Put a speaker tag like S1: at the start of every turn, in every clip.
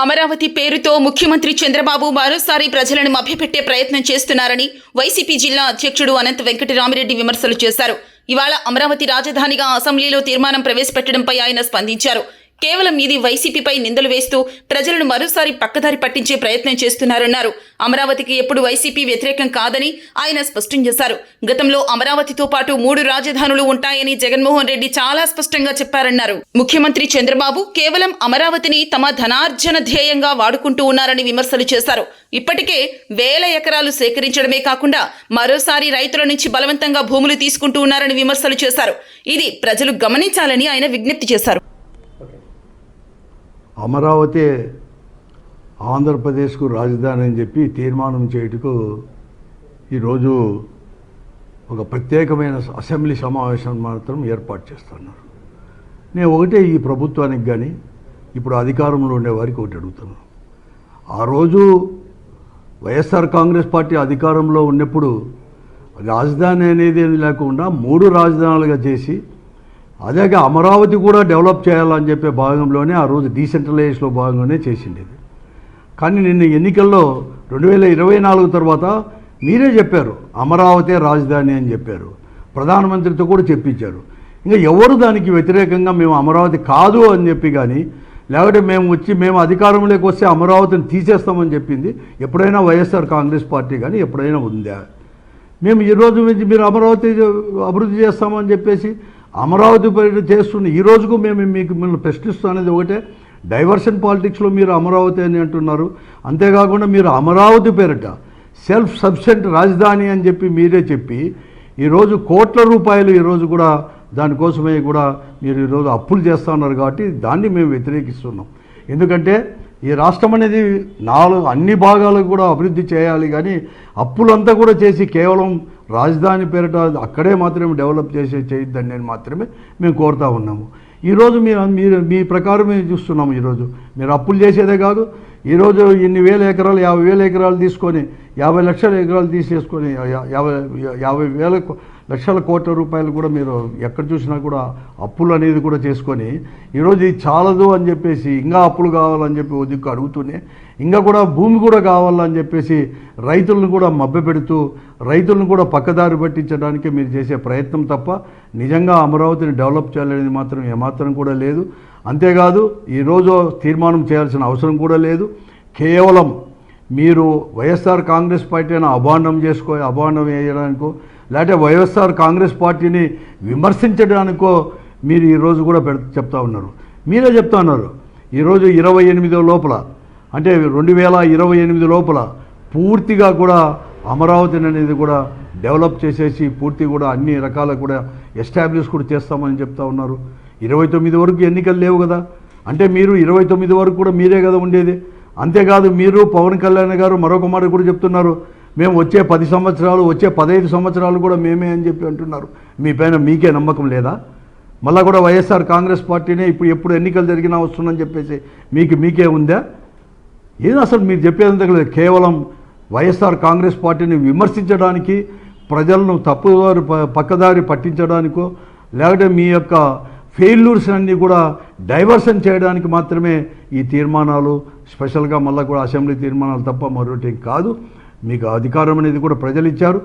S1: అమరావతి పేరుతో ముఖ్యమంత్రి చంద్రబాబు మరోసారి ప్రజలను మభ్యపెట్టే ప్రయత్నం చేస్తున్నారని వైసీపీ జిల్లా అధ్యక్షుడు అనంత వెంకటరామిరెడ్డి విమర్శలు చేశారు. ఇవాళ అమరావతి రాజధానిగా అసెంబ్లీలో తీర్మానం ప్రవేశపెట్టడంపై ఆయన స్పందించారు. కేవలం ఇది వైసీపీపై నిందలు వేస్తూ ప్రజలను మరోసారి పక్కదారి పట్టించే ప్రయత్నం చేస్తున్నారన్నారు. అమరావతికి ఎప్పుడు వైసీపీ వ్యతిరేకం కాదని ఆయన స్పష్టం చేశారు. గతంలో అమరావతితో పాటు 3 రాజధానులు ఉంటాయని జగన్మోహన్ రెడ్డి చాలా స్పష్టంగా చెప్పారన్నారు. ముఖ్యమంత్రి చంద్రబాబు కేవలం అమరావతిని తమ ధనార్జన ధ్యేయంగా వాడుకుంటూ ఉన్నారని విమర్శలు చేశారు. ఇప్పటికే వేల ఎకరాలు సేకరించడమే కాకుండా మరోసారి రైతుల నుంచి బలవంతంగా భూములు తీసుకుంటూ ఉన్నారని విమర్శలు చేశారు. ఇది ప్రజలు గమనించాలని ఆయన విజ్ఞప్తి చేశారు.
S2: అమరావతి ఆంధ్రప్రదేశ్కు రాజధాని అని చెప్పి తీర్మానం చేయుటకు ఈరోజు ఒక ప్రత్యేకమైన అసెంబ్లీ సమావేశం మాత్రం ఏర్పాటు చేస్తున్నారు. నేను ఒకటే ఈ ప్రభుత్వానికి కానీ ఇప్పుడు అధికారంలో ఉండేవారికి ఒకటి అడుగుతున్నాను. ఆ రోజు వైఎస్ఆర్ కాంగ్రెస్ పార్టీ అధికారంలో ఉన్నప్పుడు రాజధాని అనేది లేకుండా 3 రాజధానులుగా చేసి అదే అమరావతి కూడా డెవలప్ చేయాలని చెప్పే భాగంలోనే ఆ రోజు డీసెంట్రలైజ్లో భాగంగానే చేసిండేది. కానీ నిన్న ఎన్నికల్లో 2024 తర్వాత మీరే చెప్పారు అమరావతి రాజధాని అని చెప్పారు. ప్రధానమంత్రితో కూడా చెప్పించారు. ఇంకా ఎవరు దానికి వ్యతిరేకంగా మేము అమరావతి కాదు అని చెప్పి కానీ లేకపోతే మేము అధికారంలోకి వస్తే అమరావతిని తీసేస్తామని చెప్పింది ఎప్పుడైనా వైఎస్ఆర్ కాంగ్రెస్ పార్టీ కానీ ఎప్పుడైనా ఉందా? మేము ఈరోజు నుంచి మీరు అమరావతి అభివృద్ధి చేస్తామని చెప్పేసి అమరావతి పర్యటన చేస్తున్న ఈ రోజుకు మేము మిమ్మల్ని ప్రశ్నిస్తున్నది ఒకటే, డైవర్షన్ పాలిటిక్స్లో మీరు అమరావతి అని అంటున్నారు. అంతేకాకుండా మీరు అమరావతి పేరిట సెల్ఫ్ సఫిషియెంట్ రాజధాని అని చెప్పి మీరే చెప్పి ఈరోజు కోట్ల రూపాయలు ఈరోజు కూడా దానికోసమే కూడా మీరు ఈరోజు అప్పులు చేస్తూ ఉన్నారు. కాబట్టి దాన్ని మేము వ్యతిరేకిస్తున్నాం. ఎందుకంటే ఈ రాష్ట్రం అనేది అన్ని భాగాలకు కూడా అభివృద్ధి చేయాలి, కానీ అప్పులంతా కూడా చేసి కేవలం రాజధాని పేరిట అక్కడే మాత్రమే డెవలప్ చేయొద్దని నేను మాత్రమే మేము కోరుతూ ఉన్నాము. ఈరోజు మీరు మీ ప్రకారం మేము చూస్తున్నాము. ఈరోజు మీరు అప్పులు చేసేదే కాదు, ఈరోజు ఇన్ని వేల ఎకరాలు 50,000 ఎకరాలు తీసుకొని 50 లక్షల ఎకరాలు తీసేసుకొని 50,000 లక్షల కోట్ల రూపాయలు కూడా మీరు ఎక్కడ చూసినా కూడా అప్పులు అనేది కూడా చేసుకొని ఈరోజు ఇది చాలదు అని చెప్పేసి ఇంకా అప్పులు కావాలని చెప్పి దిక్కు అడుగుతూనే ఇంకా కూడా భూమి కూడా కావాలని చెప్పేసి రైతులను కూడా మభ్యపెడుతూ రైతులను కూడా పక్కదారి పట్టించడానికి మీరు చేసే ప్రయత్నం తప్ప నిజంగా అమరావతిని డెవలప్ చేయాలనేది మాత్రం ఏమాత్రం కూడా లేదు. అంతేకాదు ఈరోజు తీర్మానం చేయాల్సిన అవసరం కూడా లేదు. కేవలం మీరు వైఎస్ఆర్ కాంగ్రెస్ పార్టీని అభాండం వేయడానికో లేకపోతే వైఎస్ఆర్ కాంగ్రెస్ పార్టీని విమర్శించడానికో మీరు ఈరోజు కూడా చెప్తా ఉన్నారు. మీరే చెప్తా ఉన్నారు ఈరోజు 28 లోపల అంటే 2028 లోపల పూర్తిగా కూడా అమరావతి అనేది కూడా డెవలప్ చేసేసి పూర్తి కూడా అన్ని రకాల కూడా ఎస్టాబ్లిష్ కూడా చేస్తామని చెప్తా ఉన్నారు. 29 వరకు ఎన్నికలు లేవు కదా, అంటే మీరు 29 వరకు కూడా మీరే కదా ఉండేది. అంతేకాదు మీరు పవన్ కళ్యాణ్ గారు మరొక మాట కూడా చెప్తున్నారు, మేము వచ్చే 10 సంవత్సరాలు వచ్చే 15 సంవత్సరాలు కూడా మేమే అని చెప్పి అంటున్నారు. మీ పైన మీకే నమ్మకం లేదా? మళ్ళీ కూడా వైఎస్ఆర్ కాంగ్రెస్ పార్టీనే ఎప్పుడు ఎన్నికలు జరిగినా వస్తుందని చెప్పేసి మీకే ఉందా? ఏది అసలు మీరు చెప్పేదంతా లేదు. కేవలం వైఎస్ఆర్ కాంగ్రెస్ పార్టీని విమర్శించడానికి, ప్రజలను పక్కదారి పట్టించడానికో లేకపోతే మీ యొక్క ఫెయిల్యూర్స్ అన్నీ కూడా డైవర్షన్ చేయడానికి మాత్రమే ఈ తీర్మానాలు, స్పెషల్గా మళ్ళీ కూడా అసెంబ్లీ తీర్మానాలు తప్ప మరొకటి కాదు. మీకు అధికారం అనేది కూడా ప్రజలు ఇచ్చారు,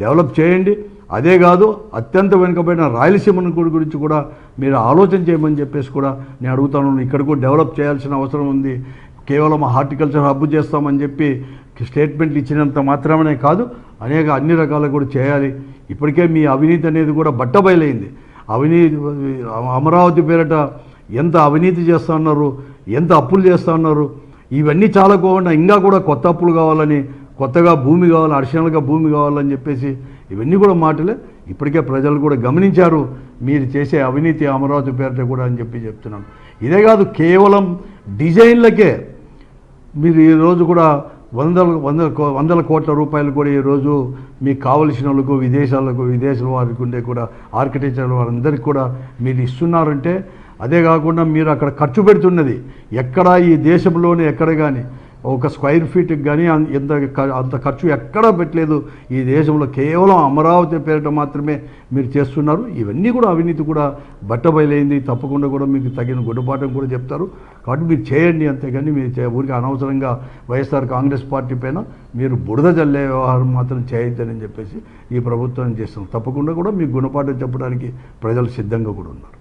S2: డెవలప్ చేయండి. అదే కాదు అత్యంత వెనుకబడిన రాయలసీమ గురించి కూడా మీరు ఆలోచన చేయమని చెప్పేసి కూడా నేను అడుగుతాను. ఇక్కడ కూడా డెవలప్ చేయాల్సిన అవసరం ఉంది. కేవలం హార్టికల్చర్ హబ్ చేస్తామని చెప్పి స్టేట్మెంట్లు ఇచ్చినంత మాత్రమే కాదు, అన్ని రకాలు కూడా చేయాలి. ఇప్పటికే మీ అవినీతి అనేది కూడా బట్టబయలైంది. అమరావతి పేరిట ఎంత అవినీతి చేస్తూ ఉన్నారు, ఎంత అప్పులు చేస్తూ ఉన్నారు. ఇవన్నీ చాలకోకుండా ఇంకా కూడా కొత్త అప్పులు కావాలని, కొత్తగా భూమి కావాలి, అడిషనల్గా భూమి కావాలని చెప్పేసి ఇవన్నీ కూడా మాటలే. ఇప్పటికే ప్రజలు కూడా గమనించారు మీరు చేసే అవినీతి అమరావతి పేరిట కూడా అని చెప్పి చెప్తున్నాను. ఇదే కాదు కేవలం డిజైన్లకే మీరు ఈరోజు కూడా వందల కోట్ల రూపాయలు కూడా ఈరోజు మీకు కావలసిన వాళ్ళకు విదేశాల వారికి ఉండే కూడా ఆర్కిటెక్చర్ వారందరికీ కూడా మీరు ఇస్తున్నారంటే, అదే కాకుండా మీరు అక్కడ ఖర్చు పెడుతున్నది ఎక్కడ ఈ దేశంలోనే ఎక్కడ కానీ ఒక స్క్వైర్ ఫీట్కి కానీ అంత ఖర్చు ఎక్కడా పెట్టలేదు. ఈ దేశంలో కేవలం అమరావతి పేరిట మాత్రమే మీరు చేస్తున్నారు. ఇవన్నీ కూడా అవినీతి కూడా బట్టబయలైంది. తప్పకుండా కూడా మీకు తగిన గుణపాఠం కూడా చెప్తారు. కాబట్టి మీరు చేయండి, అంతేగాని మీరు ఊరికి అనవసరంగా వైఎస్ఆర్ కాంగ్రెస్ పార్టీ పైన మీరు బురద జల్లే వ్యవహారం మాత్రం చేయొద్దని చెప్పేసి ఈ ప్రభుత్వం చేస్తున్నాం. తప్పకుండా కూడా మీకు గుణపాఠం చెప్పడానికి ప్రజలు సిద్ధంగా కూడా ఉన్నారు.